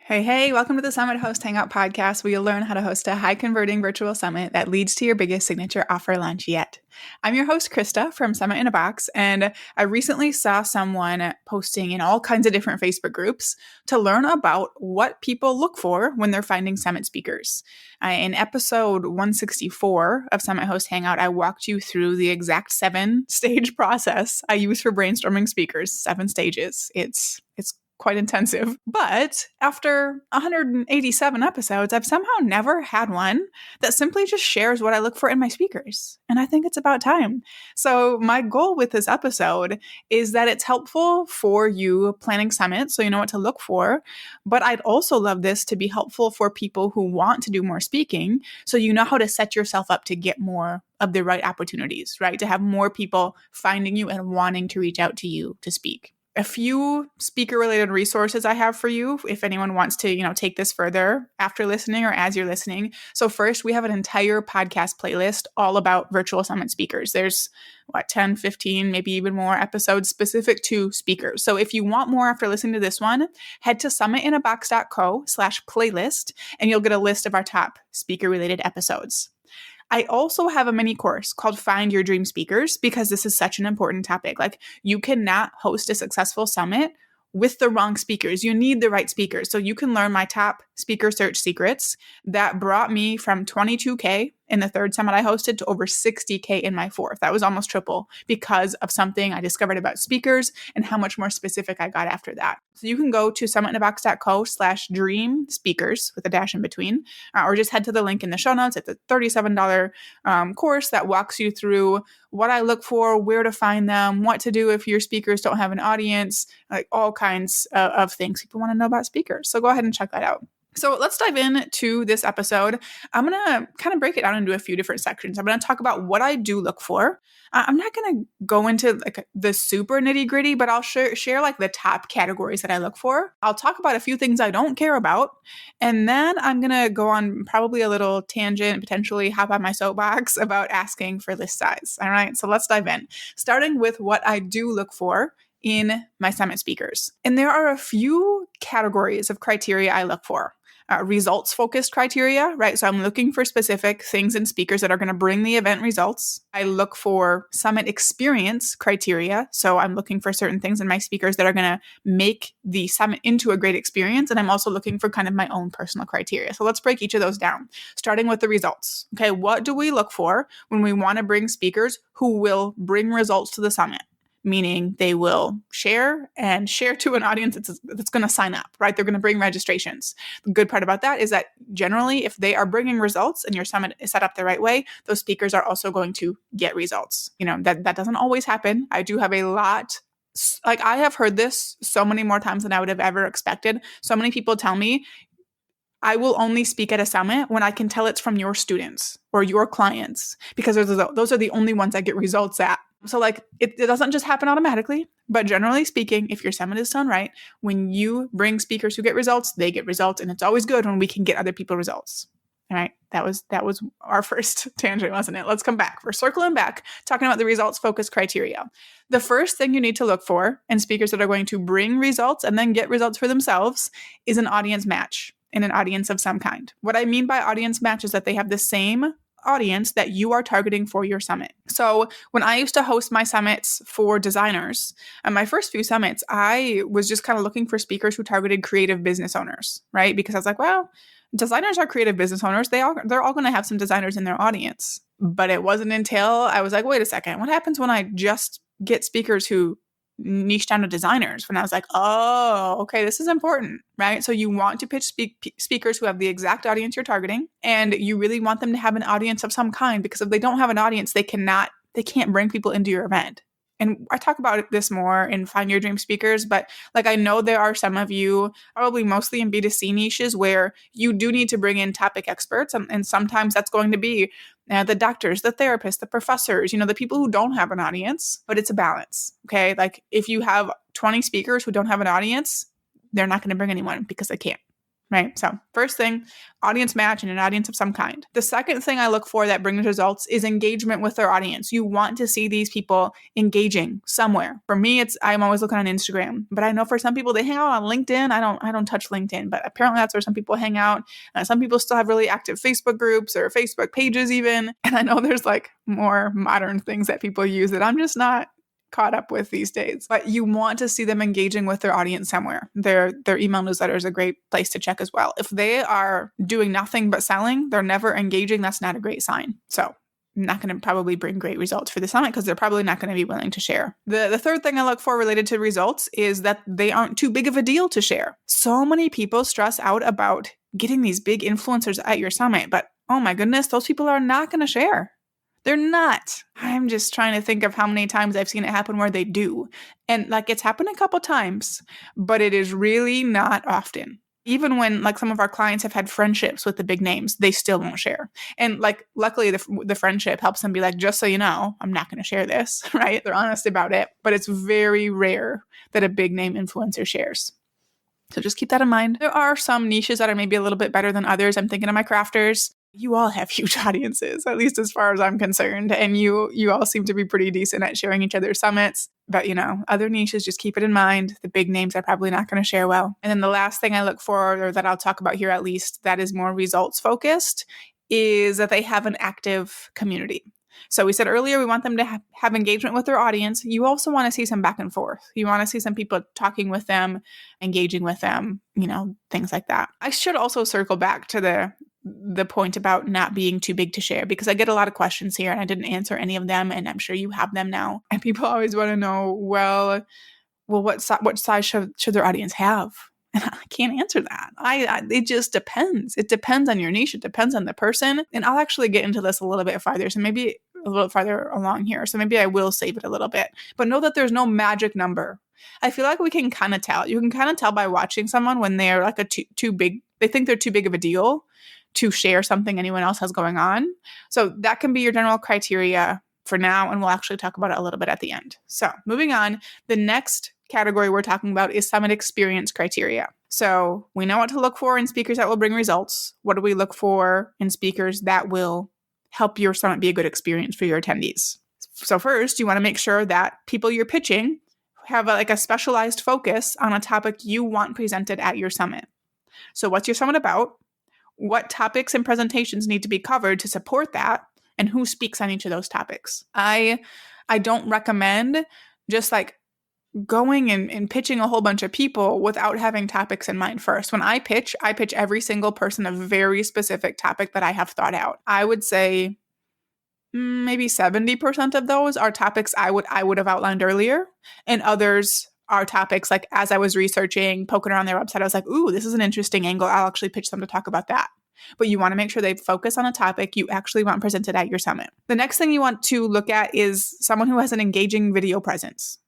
Hey, welcome to the Summit Host Hangout podcast, where you'll learn how to host a high converting virtual summit that leads to your biggest signature offer launch yet. I'm your host, Krista from Summit in a Box, and I recently saw someone posting in all kinds of different Facebook groups to learn about what people look for when they're finding summit speakers. In episode 164 of Summit Host Hangout, I walked you through the exact 7-stage process I use for brainstorming speakers. 7 stages. It's quite intensive. But after 187 episodes, I've somehow never had one that simply just shares what I look for in my speakers. And I think it's about time. So my goal with this episode is that it's helpful for you planning summits, so you know what to look for. But I'd also love this to be helpful for people who want to do more speaking, so you know how to set yourself up to get more of the right opportunities, right? To have more people finding you and wanting to reach out to you to speak. A few speaker-related resources I have for you if anyone wants to, take this further after listening or as you're listening. So first, we have an entire podcast playlist all about virtual summit speakers. There's 10, 15, maybe even more episodes specific to speakers. So if you want more after listening to this one, head to summitinabox.co/playlist and you'll get a list of our top speaker-related episodes. I also have a mini course called Find Your Dream Speakers because this is such an important topic. Like, you cannot host a successful summit with the wrong speakers. You need the right speakers. So you can learn my top speaker search secrets that brought me from 22K in the third summit I hosted to over 60K in my fourth. That was almost triple because of something I discovered about speakers and how much more specific I got after that. So you can go to summitinabox.co/dream speakers with a dash in between, or just head to the link in the show notes. It's a $37 course that walks you through what I look for, where to find them, what to do if your speakers don't have an audience, like all kinds of things people want to know about speakers. So go ahead and check that out. So let's dive into this episode. I'm going to kind of break it down into a few different sections. I'm going to talk about what I do look for. I'm not going to go into like the super nitty gritty, but I'll share like the top categories that I look for. I'll talk about a few things I don't care about. And then I'm going to go on probably a little tangent, potentially hop on my soapbox about asking for list size. All right. So let's dive in. Starting with what I do look for in my summit speakers. And there are a few categories of criteria I look for. Results-focused criteria, right? So I'm looking for specific things in speakers that are going to bring the event results. I look for summit experience criteria. So I'm looking for certain things in my speakers that are going to make the summit into a great experience. And I'm also looking for kind of my own personal criteria. So let's break each of those down, starting with the results. Okay, what do we look for when we want to bring speakers who will bring results to the summit? Meaning they will share to an audience that's going to sign up, right? They're going to bring registrations. The good part about that is that generally, if they are bringing results and your summit is set up the right way, those speakers are also going to get results. That doesn't always happen. I do have a lot. Like, I have heard this so many more times than I would have ever expected. So many people tell me, I will only speak at a summit when I can tell it's from your students or your clients, because those are the only ones I get results at. So like, it doesn't just happen automatically, but generally speaking, if your summit is done right, when you bring speakers who get results, they get results. And it's always good when we can get other people results. All right. That was our first tangent, wasn't it? Let's come back. We're circling back, talking about the results focused criteria. The first thing you need to look for in speakers that are going to bring results and then get results for themselves is an audience match in an audience of some kind. What I mean by audience match is that they have the same audience that you are targeting for your summit. So when I used to host my summits for designers, my first few summits, I was just kind of looking for speakers who targeted creative business owners, right? Because I was like, well, designers are creative business owners. They're all going to have some designers in their audience. But it wasn't until I was like, wait a second, what happens when I just get speakers who niche down to designers? When I was like, oh, okay, this is important, right? So you want to pitch speakers who have the exact audience you're targeting, and you really want them to have an audience of some kind, because if they don't have an audience, they can't bring people into your event. And I talk about this more in Find Your Dream Speakers, but like, I know there are some of you, probably mostly in B2C niches, where you do need to bring in topic experts. And sometimes that's going to be the doctors, the therapists, the professors, the people who don't have an audience, but it's a balance. Okay. Like, if you have 20 speakers who don't have an audience, they're not going to bring anyone because they can't. right? So first thing, audience match and an audience of some kind. The second thing I look for that brings results is engagement with their audience. You want to see these people engaging somewhere. For me, I'm always looking on Instagram, but I know for some people they hang out on LinkedIn. I don't touch LinkedIn, but apparently that's where some people hang out. Some people still have really active Facebook groups or Facebook pages even. And I know there's like more modern things that people use that I'm just not caught up with these days. But you want to see them engaging with their audience somewhere. Their email newsletter is a great place to check as well. If they are doing nothing but selling, they're never engaging, that's not a great sign. So not going to probably bring great results for the summit because they're probably not going to be willing to share. The third thing I look for related to results is that they aren't too big of a deal to share. So many people stress out about getting these big influencers at your summit, but oh my goodness, those people are not going to share. They're not. I'm just trying to think of how many times I've seen it happen where they do. And like it's happened a couple times, but it is really not often. Even when like some of our clients have had friendships with the big names, they still won't share. And like luckily the friendship helps them be like, just so you know, I'm not going to share this, right? They're honest about it, but it's very rare that a big name influencer shares. So just keep that in mind. There are some niches that are maybe a little bit better than others. I'm thinking of my crafters. You all have huge audiences, at least as far as I'm concerned. And you all seem to be pretty decent at sharing each other's summits. But, other niches, just keep it in mind. The big names are probably not going to share well. And then the last thing I look for, or that I'll talk about here at least, that is more results focused, is that they have an active community. So we said earlier, we want them to have engagement with their audience. You also want to see some back and forth. You want to see some people talking with them, engaging with them, things like that. I should also circle back to the point about not being too big to share, because I get a lot of questions here and I didn't answer any of them, and I'm sure you have them now. And people always want to know, well, what size should their audience have? And I can't answer that. It just depends. It depends on your niche. It depends on the person. And I'll actually get into this a little bit farther. So maybe a little farther along here. So maybe I will save it a little bit. But know that there's no magic number. I feel like we can kind of tell. You can kind of tell by watching someone when they're like too big. They think they're too big of a deal to share something anyone else has going on. So that can be your general criteria for now. And we'll actually talk about it a little bit at the end. So moving on, the next category we're talking about is summit experience criteria. So we know what to look for in speakers that will bring results. What do we look for in speakers that will help your summit be a good experience for your attendees? So first, you want to make sure that people you're pitching have a specialized focus on a topic you want presented at your summit. So what's your summit about? What topics and presentations need to be covered to support that? And who speaks on each of those topics? I don't recommend just going and pitching a whole bunch of people without having topics in mind first. When I pitch every single person a very specific topic that I have thought out. I would say maybe 70% of those are topics I would have outlined earlier, and others are topics like as I was researching, poking around their website, I was like, ooh, this is an interesting angle. I'll actually pitch them to talk about that. But you want to make sure they focus on a topic you actually want presented at your summit. The next thing you want to look at is someone who has an engaging video presence.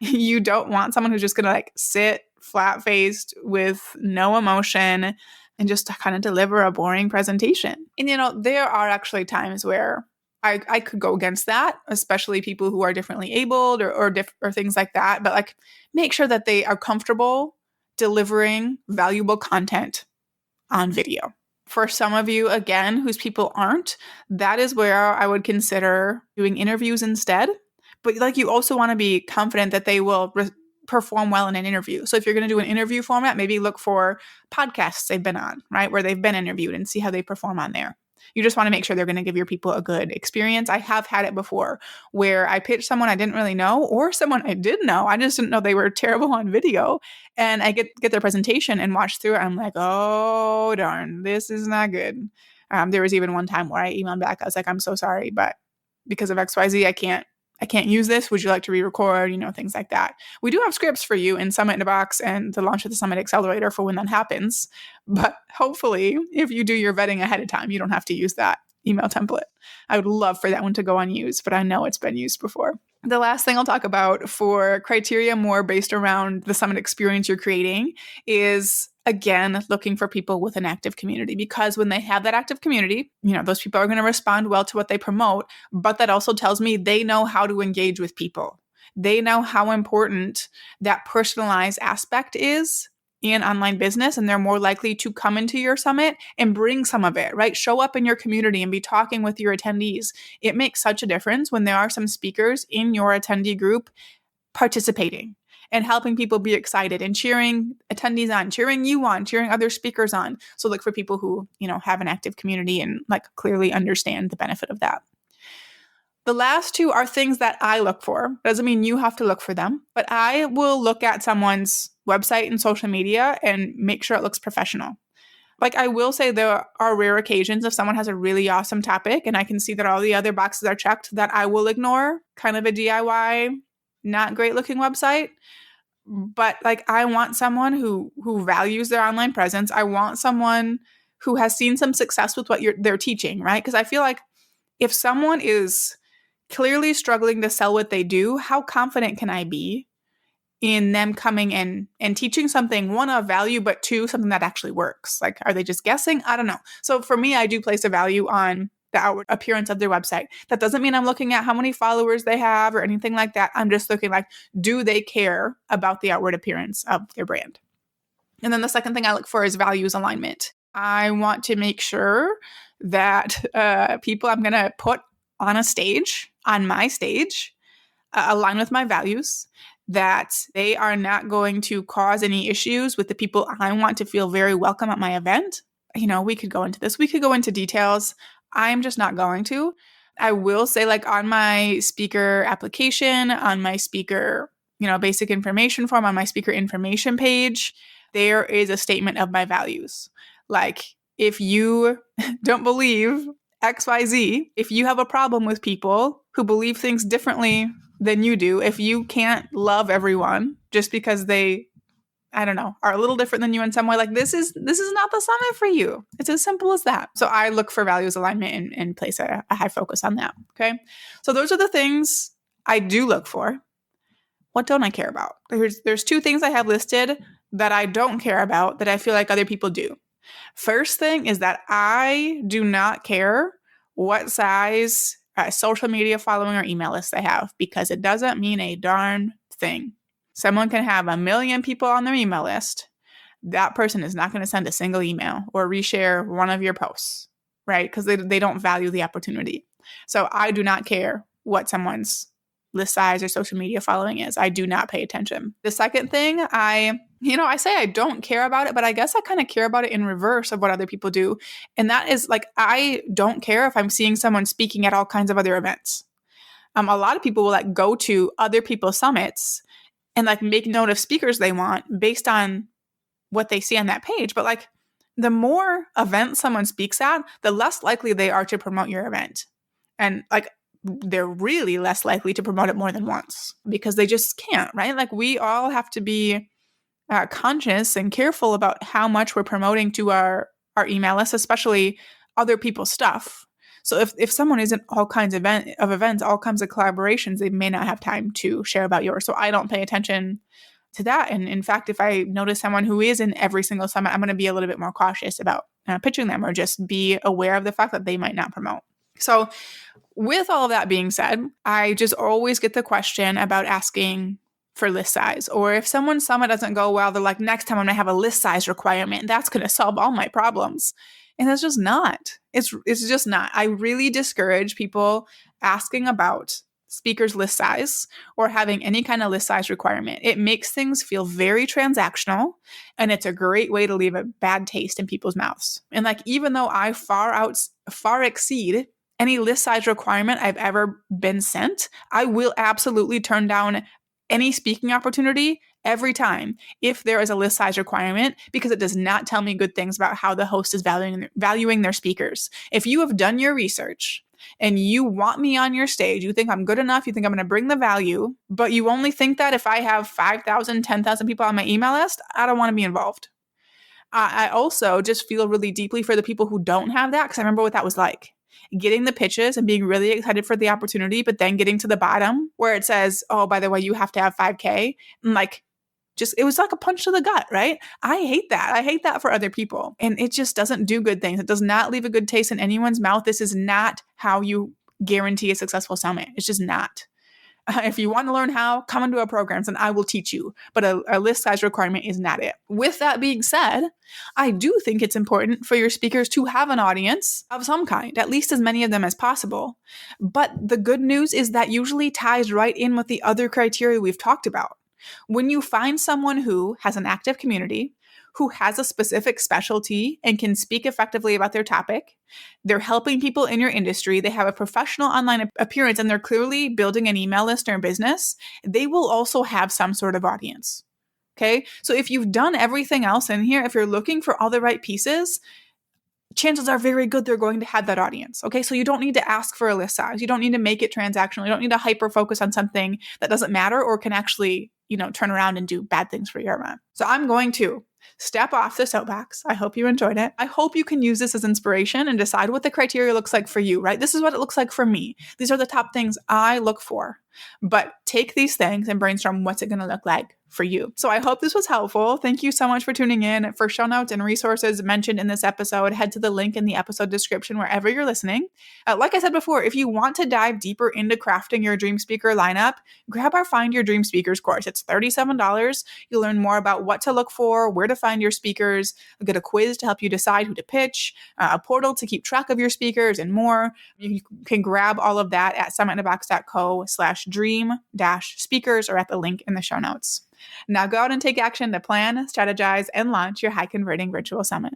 You don't want someone who's just going to sit flat-faced with no emotion and just kind of deliver a boring presentation. And, there are actually times where I could go against that, especially people who are differently abled or things like that. But make sure that they are comfortable delivering valuable content on video. For some of you, again, whose people aren't, that is where I would consider doing interviews instead. But you also want to be confident that they will perform well in an interview. So if you're going to do an interview format, maybe look for podcasts they've been on, right, where they've been interviewed, and see how they perform on there. You just want to make sure they're going to give your people a good experience. I have had it before where I pitched someone I didn't really know, or someone I did know. I just didn't know they were terrible on video. And I get their presentation and watch through it. I'm like, oh, darn, this is not good. There was even one time where I emailed back. I was like, I'm so sorry, but because of XYZ, I can't use this. Would you like to re-record? Things like that. We do have scripts for you in Summit in a Box and the launch of the Summit Accelerator for when that happens. But hopefully, if you do your vetting ahead of time, you don't have to use that email template. I would love for that one to go unused, but I know it's been used before. The last thing I'll talk about for criteria more based around the summit experience you're creating is, again, looking for people with an active community, because when they have that active community, those people are going to respond well to what they promote, but that also tells me they know how to engage with people. They know how important that personalized aspect is in online business, and they're more likely to come into your summit and bring some of it, right? Show up in your community and be talking with your attendees. It makes such a difference when there are some speakers in your attendee group participating and helping people be excited and cheering attendees on, cheering you on, cheering other speakers on. So look for people who, have an active community and clearly understand the benefit of that. The last two are things that I look for. Doesn't mean you have to look for them, but I will look at someone's website and social media and make sure it looks professional. I will say there are rare occasions if someone has a really awesome topic and I can see that all the other boxes are checked that I will ignore kind of a DIY, not great looking website. But I want someone who values their online presence. I want someone who has seen some success with what they're teaching, right? Because I feel like if someone is clearly struggling to sell what they do, how confident can I be in them coming in and teaching something, one, of value, but two, something that actually works? Are they just guessing? I don't know. So for me, I do place a value on the outward appearance of their website. That doesn't mean I'm looking at how many followers they have or anything like that. I'm just looking do they care about the outward appearance of their brand? And then the second thing I look for is values alignment. I want to make sure that people I'm going to put on a stage, on my stage, align with my values, that they are not going to cause any issues with the people I want to feel very welcome at my event. We could go into this. We could go into details. I'm just not going to. I will say on my speaker application, on my speaker, basic information form, on my speaker information page, there is a statement of my values. If you don't believe XYZ, if you have a problem with people who believe things differently than you do, if you can't love everyone just because they, are a little different than you in some way, this is not the summit for you. It's as simple as that. So I look for values alignment and place a high focus on that. Okay. So those are the things I do look for. What don't I care about? There's two things I have listed that I don't care about that I feel like other people do. First thing is that I do not care what size social media following or email list they have, because it doesn't mean a darn thing. Someone can have 1 million people on their email list. That person is not going to send a single email or reshare one of your posts, right? Because they don't value the opportunity. So I do not care what someone's list size or social media following is. I do not pay attention. The second thing, I say I don't care about it, but I guess I kind of care about it in reverse of what other people do. And that is I don't care if I'm seeing someone speaking at all kinds of other events. A lot of people will go to other people's summits and make note of speakers they want based on what they see on that page. But the more events someone speaks at, the less likely they are to promote your event. And they're really less likely to promote it more than once because they just can't, right? We all have to be conscious and careful about how much we're promoting to our email list, especially other people's stuff. So if someone is in all kinds of events, all kinds of collaborations, they may not have time to share about yours. So I don't pay attention to that. And in fact, if I notice someone who is in every single summit, I'm going to be a little bit more cautious about pitching them, or just be aware of the fact that they might not promote. So with all of that being said, I just always get the question about asking for list size. Or if someone's summit doesn't go well, they're next time I'm going to have a list size requirement. That's going to solve all my problems. And it's just not. It's just not. I really discourage people asking about speakers' list size or having any kind of list size requirement. It makes things feel very transactional, and it's a great way to leave a bad taste in people's mouths. And even though I far exceed any list size requirement I've ever been sent, I will absolutely turn down any speaking opportunity every time if there is a list size requirement, because it does not tell me good things about how the host is valuing their speakers. If you have done your research and you want me on your stage, you think I'm good enough, you think I'm going to bring the value, but you only think that if I have 5,000, 10,000 people on my email list, I don't want to be involved. I also just feel really deeply for the people who don't have that, because I remember what that was like. Getting the pitches and being really excited for the opportunity, but then getting to the bottom where it says, oh, by the way, you have to have 5K. And it was like a punch to the gut, right? I hate that. I hate that for other people. And it just doesn't do good things. It does not leave a good taste in anyone's mouth. This is not how you guarantee a successful summit. It's just not. If you want to learn how, come into our programs and I will teach you. But a list size requirement is not it. With that being said, I do think it's important for your speakers to have an audience of some kind, at least as many of them as possible. But the good news is that usually ties right in with the other criteria we've talked about. When you find someone who has an active community, who has a specific specialty and can speak effectively about their topic, they're helping people in your industry, they have a professional online appearance, and they're clearly building an email list or business, they will also have some sort of audience. Okay? So if you've done everything else in here, if you're looking for all the right pieces, chances are very good they're going to have that audience. Okay, so you don't need to ask for a list size. You don't need to make it transactional. You don't need to hyper focus on something that doesn't matter or can actually, turn around and do bad things for your event. So I'm going to step off the soapbox. I hope you enjoyed it. I hope you can use this as inspiration and decide what the criteria looks like for you, right? This is what it looks like for me. These are the top things I look for. But take these things and brainstorm what's it going to look like for you. So I hope this was helpful. Thank you so much for tuning in. For show notes and resources mentioned in this episode, head to the link in the episode description wherever you're listening. Like I said before, if you want to dive deeper into crafting your dream speaker lineup, grab our Find Your Dream Speakers course. It's $37. You'll learn more about what to look for, where to find your speakers, you'll get a quiz to help you decide who to pitch, a portal to keep track of your speakers, and more. You can grab all of that at summitinthebox.co/dream-speakers or at the link in the show notes. Now go out and take action to plan, strategize, and launch your high converting virtual summit.